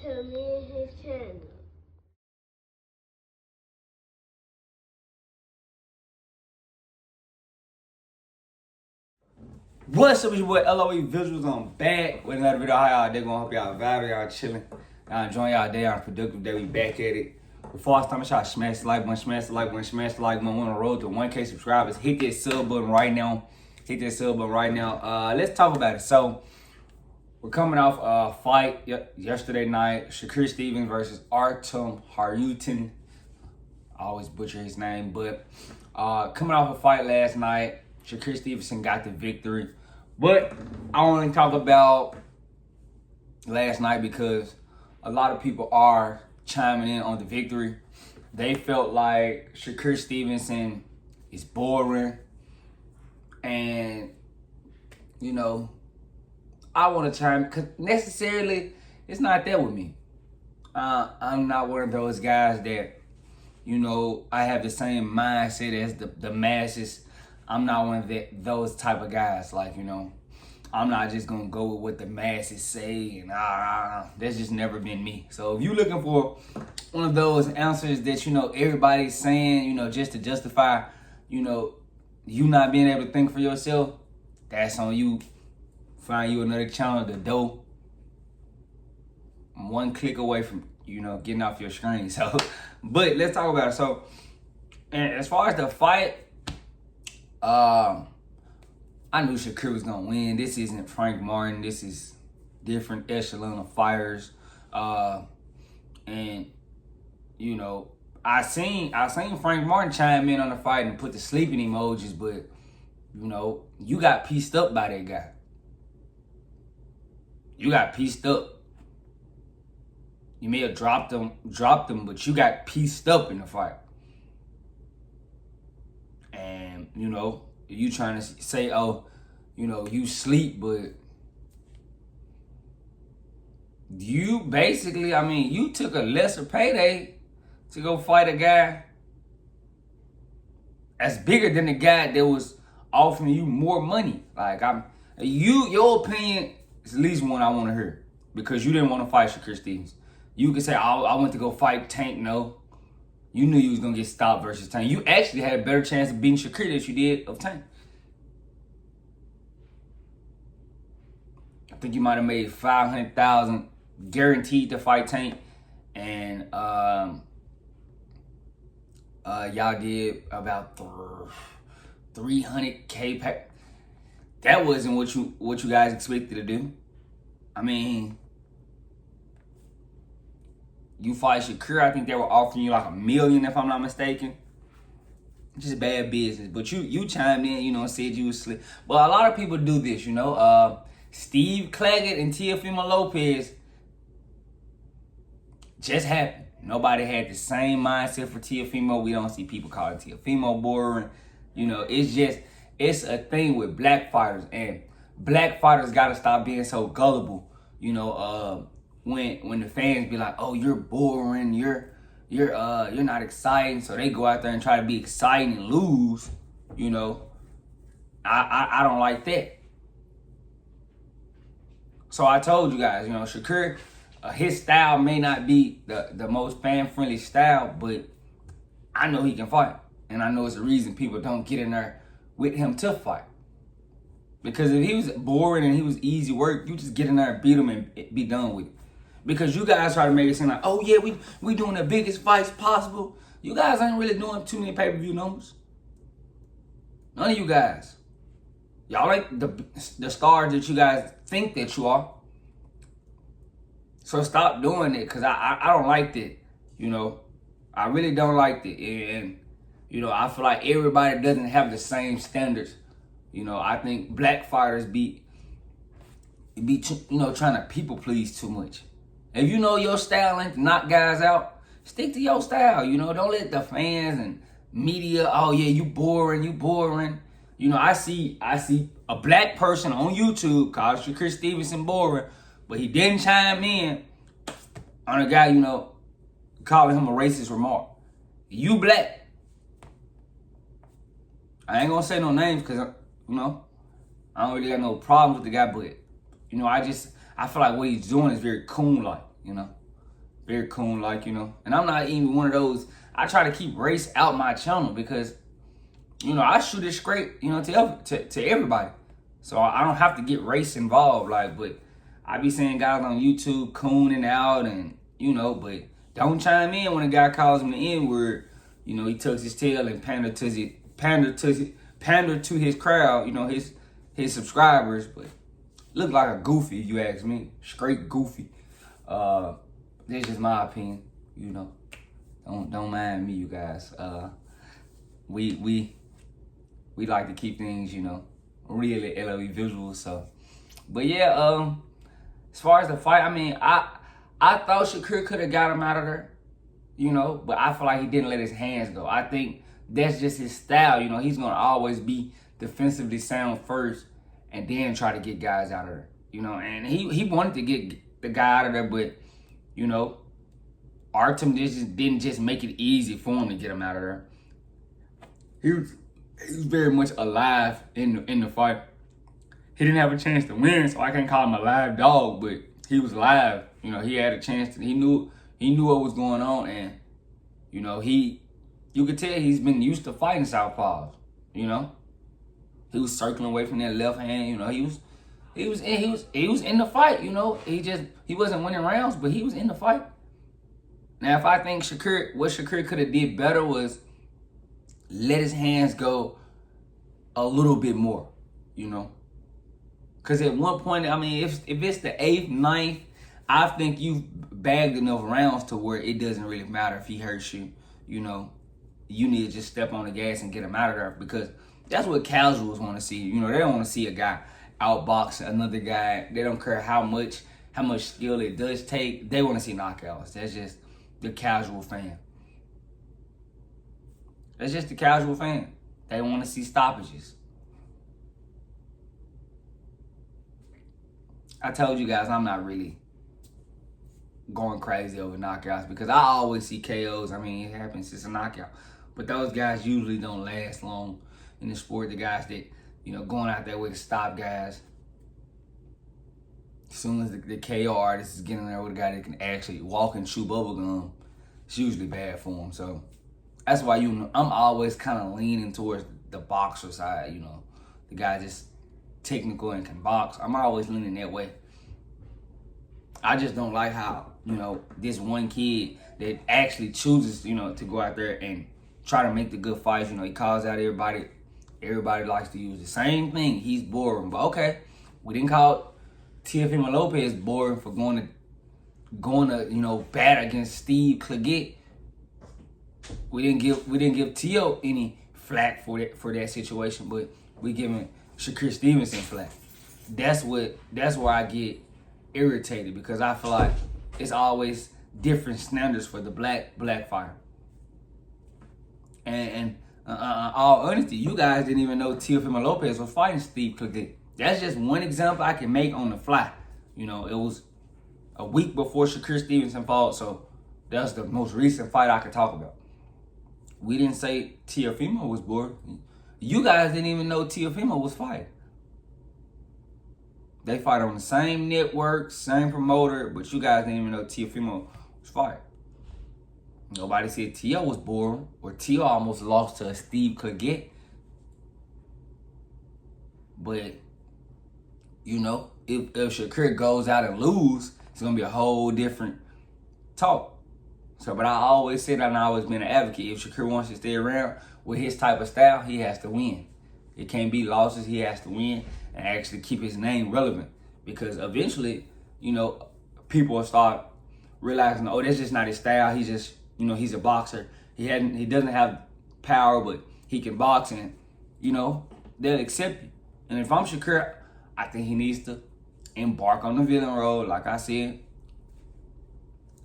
to me and his channel. What's up, it's your boy LOE Visuals. I'm back with another video. How y'all day going? Hope y'all vibing, y'all chilling. Y'all enjoying y'all day, y'all productive day. We back at it. Before I start, make sure I smash the like button, smash the like button, smash the like button. We're on the road to 1K subscribers. Hit that sub button right now. Hit that sub button right now. Let's talk about it. So, we're coming off a fight yesterday night. Shakur Stevenson versus Artem Harutin. I always butcher his name, but coming off a fight last night, Shakur Stevenson got the victory. But I want to talk about last night because a lot of people are chiming in on the victory. They felt like Shakur Stevenson is boring. And, you know, I want to chime because necessarily it's not that with me. I'm not one of those guys that, you know, I have the same mindset as the masses. I'm not one of those type of guys. Like, you know, I'm not just going to go with what the masses say. And that's just never been me. So if you're looking for one of those answers that, you know, everybody's saying, you know, just to justify, you know, you not being able to think for yourself, that's on you. Find you another channel. The door one click away from, you know, getting off your screen. So, but let's talk about it. So, and as far as the fight, I knew Shakur was gonna win. This isn't Frank Martin. This is different echelon of fighters. And you know, I seen Frank Martin chime in on the fight and put the sleeping emojis, but you know, you got pieced up by that guy. You got pieced up. You may have dropped him, but you got pieced up in the fight. And, you know, you trying to say, oh, you know, you sleep, but you basically, I mean, you took a lesser payday to go fight a guy that's bigger than the guy that was offering you more money. Like, your opinion is at least one I want to hear because you didn't want to fight Shakur Stevens. You could say, I went to go fight Tank. No. You knew you was going to get stopped versus Tank. You actually had a better chance of beating Shakur than you did of Tank. I think you might have made $500,000 guaranteed to fight Tank. And y'all did about 300K pack. That wasn't what you guys expected to do. I mean, you fight Shakur, I think they were offering you like $1 million, if I'm not mistaken. Just bad business. But you chimed in, you know, and said you was slick. But a lot of people do this, you know. Steve Claggett and Teofimo Lopez just happened. Nobody had the same mindset for Teofimo. We don't see people calling Teofimo boring. You know, it's a thing with black fighters. And black fighters got to stop being so gullible. You know, when the fans be like, oh, you're boring, you're not exciting, so they go out there and try to be exciting and lose, you know. I don't like that. So I told you guys, you know, Shakur, his style may not be the most fan-friendly style, but I know he can fight. And I know it's the reason people don't get in there with him to fight. Because if he was boring and he was easy work, you just get in there and beat him and be done with it. Because you guys try to make it seem like, oh yeah, we doing the biggest fights possible. You guys ain't really doing too many pay-per-view numbers. None of you guys. Y'all ain't the stars that you guys think that you are. So stop doing it, because I don't like that. You know, I really don't like that. And, you know, I feel like everybody doesn't have the same standards. You know, I think black fighters be you know, trying to people please too much. If you know your style ain't to knock guys out, stick to your style. You know, don't let the fans and media, oh yeah, you boring. You know, I see a black person on YouTube called Shakur Stevenson boring, but he didn't chime in on a guy, you know, calling him a racist remark. You black. I ain't gonna say no names because, you know, I don't really got no problem with the guy, but, you know, I feel like what he's doing is very coon-like, you know. very coon like, you know. And I'm not even one of those. I try to keep race out my channel because, you know, I shoot it straight, you know, to everybody. So I don't have to get race involved, like, but I be seeing guys on YouTube cooning out and, you know, but don't chime in when a guy calls him the N-word. You know, he tucks his tail and pander to his crowd, you know, his subscribers, but look like a goofy, if you ask me. Straight goofy. That's just my opinion, you know. Don't mind me, you guys. We like to keep things, you know, really LOE visuals. So, but yeah, as far as the fight, I mean, I thought Shakur could have got him out of there, you know, but I feel like he didn't let his hands go. I think that's just his style, you know. He's gonna always be defensively sound first, and then try to get guys out of there, you know. And he wanted to get the guy out of there, but you know, Artem didn't just make it easy for him to get him out of there. He was very much alive in the fight. He didn't have a chance to win, so I can't call him a live dog, but he was live. You know, he had a chance to. He knew what was going on, and you know, you could tell he's been used to fighting southpaws. You know, he was circling away from that left hand. You know, he was in the fight. You know, he wasn't winning rounds, but he was in the fight. Now, if I think what Shakur could have did better was let his hands go a little bit more, you know. Because at one point, I mean, if it's the 8th, 9th, I think you've bagged enough rounds to where it doesn't really matter if he hurts you, you know. You need to just step on the gas and get him out of there, because that's what casuals want to see. You know, they don't want to see a guy outbox another guy. They don't care how much skill it does take. They want to see knockouts. That's just the casual fan. That's just the casual fan. They want to see stoppages. I told you guys I'm not really going crazy over knockouts, because I always see KOs. I mean, it happens, it's a knockout. But those guys usually don't last long in the sport. The guys that, you know, going out there with to stop guys. As soon as the KO artist is getting there with a guy that can actually walk and chew bubblegum, it's usually bad for him. So that's why, you know, I'm always kind of leaning towards the boxer side, you know. The guy just technical and can box. I'm always leaning that way. I just don't like how, you know, this one kid that actually chooses, you know, to go out there and try to make the good fights. You know, he calls out everybody. Everybody likes to use the same thing. He's boring. But okay, we didn't call Teofimo Lopez boring for going to you know, bat against Steve Clegget. We didn't give Tio any flack for that situation, but we giving Shakur Stevenson flack. That's where I get irritated, because I feel like it's always different standards for the black fighter. And all honesty, you guys didn't even know Teofimo Lopez was fighting Steve Clegget. That's just one example I can make on the fly. You know, it was a week before Shakur Stevenson fought, so that's the most recent fight I could talk about. We didn't say Teofimo was boring. You guys didn't even know Teofimo was fighting. They fight on the same network, same promoter, but you guys didn't even know Teofimo was fighting. Nobody said Tio was boring, or Tio almost lost to a Steve Clegget. But, you know, if Shakur goes out and lose, it's going to be a whole different talk. So, but I always said, and I always been an advocate, if Shakur wants to stay around with his type of style, he has to win. It can't be losses. He has to win and actually keep his name relevant. Because eventually, you know, people will start realizing, oh, that's just not his style. He's just, you know, he's a boxer. He doesn't have power, but he can box, and, you know, they'll accept you. And if I'm Shakur, I think he needs to embark on the villain role. Like I said,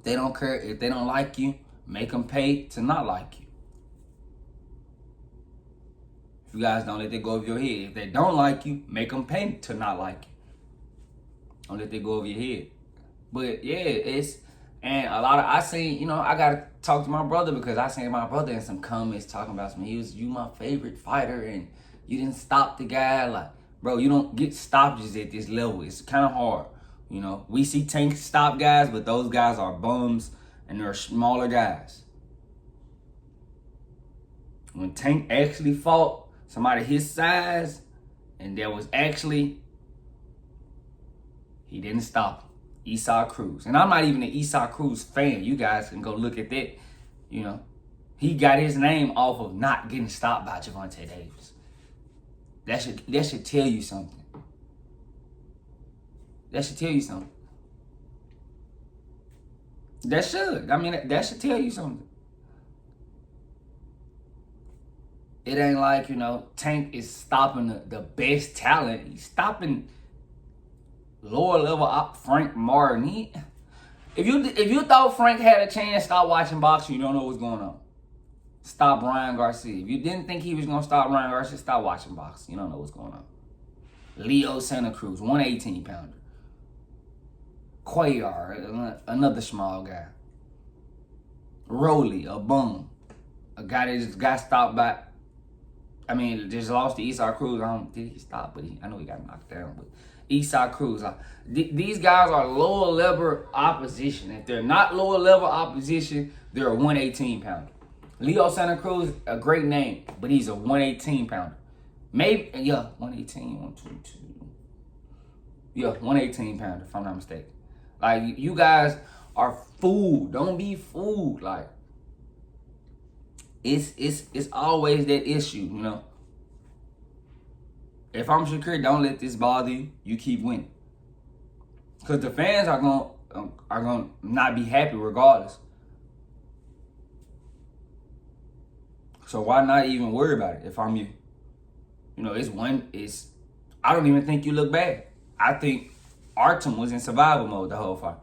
they don't care. If they don't like you, make them pay to not like you. If you guys don't let that go over your head. If they don't like you, make them pay to not like you. Don't let that go over your head. But yeah, and a lot of, I seen, you know, I got to talk to my brother, because I seen my brother in some comments talking about some, you my favorite fighter, and you didn't stop the guy. Like, bro, you don't get stoppages at this level. It's kind of hard. You know, we see Tank stop guys, but those guys are bums. and they're smaller guys. When Tank actually fought somebody his size, and there was actually, he didn't stop him. Esau Cruz. And I'm not even an Esau Cruz fan. You guys can go look at that. You know, he got his name off of not getting stopped by Gervonta Davis. That should tell you something. That should tell you something. That should. I mean, that should tell you something. It ain't like, you know, Tank is stopping the best talent. He's stopping lower level up Frank Martin. If you thought Frank had a chance, stop watching boxing. You don't know what's going on. Stop Ryan Garcia. If you didn't think he was gonna stop Ryan Garcia, stop watching boxing. You don't know what's going on. Leo Santa Cruz, 118 pounder. Cuellar, another small guy. Rolly, a bum, a guy that just got stopped by. I mean, just lost to Esau Cruz. Did he stop? But I know he got knocked down. But Esau Cruz. These guys are lower level opposition. If they're not lower level opposition, they're a 118 pounder. Leo Santa Cruz, a great name, but he's a 118 pounder. Maybe, 118, 122. 118 pounder, if I'm not mistaken. Like, you guys are fooled. Don't be fooled. Like, it's always that issue, you know. If I'm Shakur, don't let this bother you. You keep winning, because the fans are gonna not be happy regardless. So why not even worry about it if I'm you? You know, I don't even think you look bad. I think Artem was in survival mode the whole fight.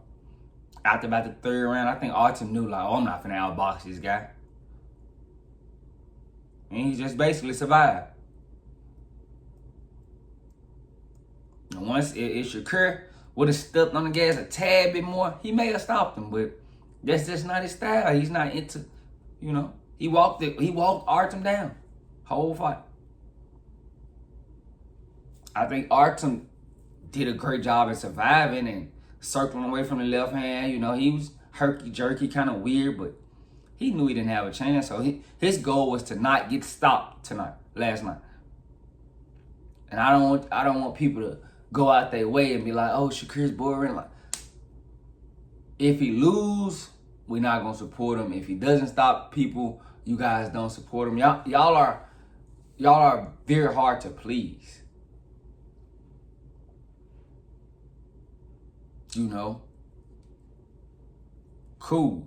After about the third round, I think Artem knew, like, oh, I'm not finna outbox this guy. And he just basically survived. And once if Shakur would have stepped on the gas a tad bit more, he may have stopped him, but that's just not his style. He's not into, you know. He walked Artem down whole fight. I think Artem did a great job in surviving and circling away from the left hand. You know, he was herky-jerky, kind of weird, but he knew he didn't have a chance. So his goal was to not get stopped last night. And I don't want people to go out their way and be like, oh, Shakur's boring. Like, if he lose, we're not gonna support him. If he doesn't stop people, you guys don't support him. Y'all are very hard to please. You know? Cool.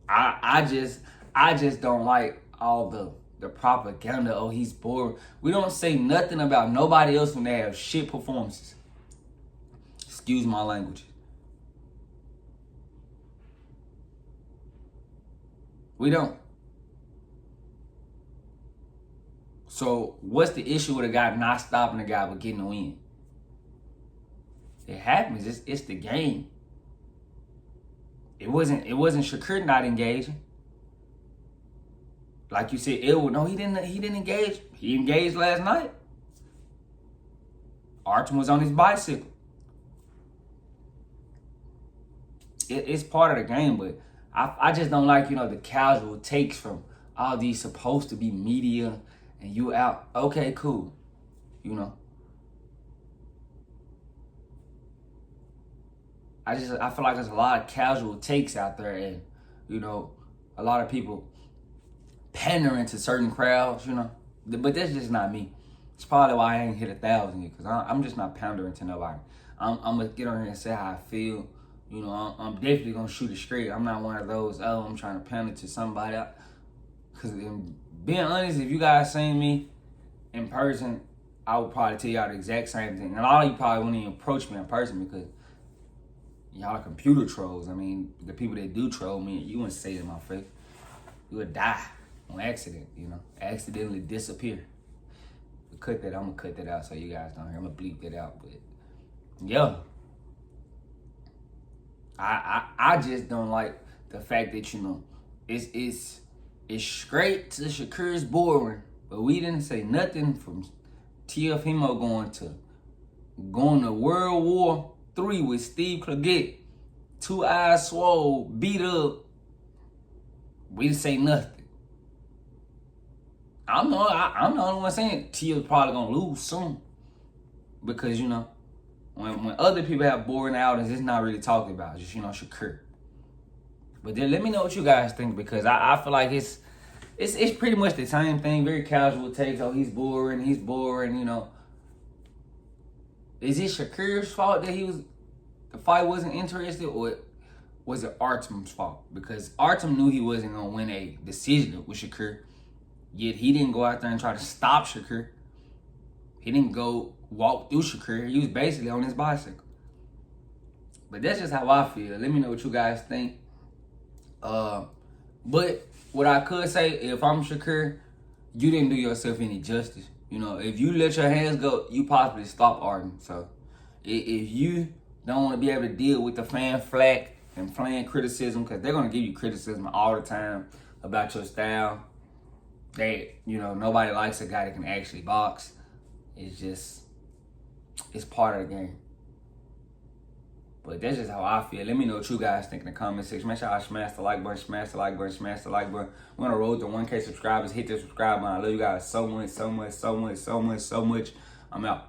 I just don't like all the propaganda. Oh, he's boring. We don't say nothing about nobody else when they have shit performances. Excuse my language. We don't. So what's the issue with a guy not stopping a guy but getting a win? It happens. It's the game. It wasn't Shakur not engaging. Like you said, he didn't engage. He engaged last night. Artem was on his bicycle. It's part of the game, but I just don't like, you know, the casual takes from all these supposed to be media and you out. Okay, cool. You know. I feel like there's a lot of casual takes out there, and, you know, a lot of people pandering to certain crowds, you know. But that's just not me. It's probably why I ain't hit 1,000 yet, because I'm just not pandering to nobody. I'm going to get on here and say how I feel. You know, I'm definitely going to shoot it straight. I'm not one of those, I'm trying to pander to somebody. Because being honest, if you guys seen me in person, I would probably tell y'all the exact same thing. And a lot of you probably wouldn't even approach me in person because y'all are computer trolls. I mean, the people that do troll me, you wouldn't say it in my face. You would die on accident, you know. Accidentally disappear. I'm going to cut that out so you guys don't hear. I'm going to bleep that out. But, yeah. I just don't like the fact that, you know, it's straight to Shakur's boring, but we didn't say nothing from TF Hemo going to World War III with Steve Claggett 2 eyes swole, beat up. We didn't say nothing. I'm the only one saying Tia's probably gonna lose soon. Because, you know, when other people have boring outings, it's not really talked about. Just, you know, Shakur. But then let me know what you guys think, because I feel like it's pretty much the same thing. Very casual takes. Oh, he's boring, you know. Is it Shakur's fault that the fight wasn't interested, or was it Artem's fault? Because Artem knew he wasn't gonna win a decision with Shakur, yet he didn't go out there and try to stop Shakur. He didn't go walk through Shakur. He was basically on his bicycle. But that's just how I feel. Let me know what you guys think. But what I could say, if I'm Shakur, you didn't do yourself any justice. You know, if you let your hands go, you possibly stop Artem. So if you don't want to be able to deal with the fan flack and fan criticism, because they're going to give you criticism all the time about your style, that, you know, nobody likes a guy that can actually box. It's part of the game. But that's just how I feel. Let me know what you guys think in the comment section. Make sure y'all smash the like button, smash the like button, smash the like button. We're on the road to 1K subscribers. Hit the subscribe button. I love you guys so much, so much, so much, so much, so much. I'm out.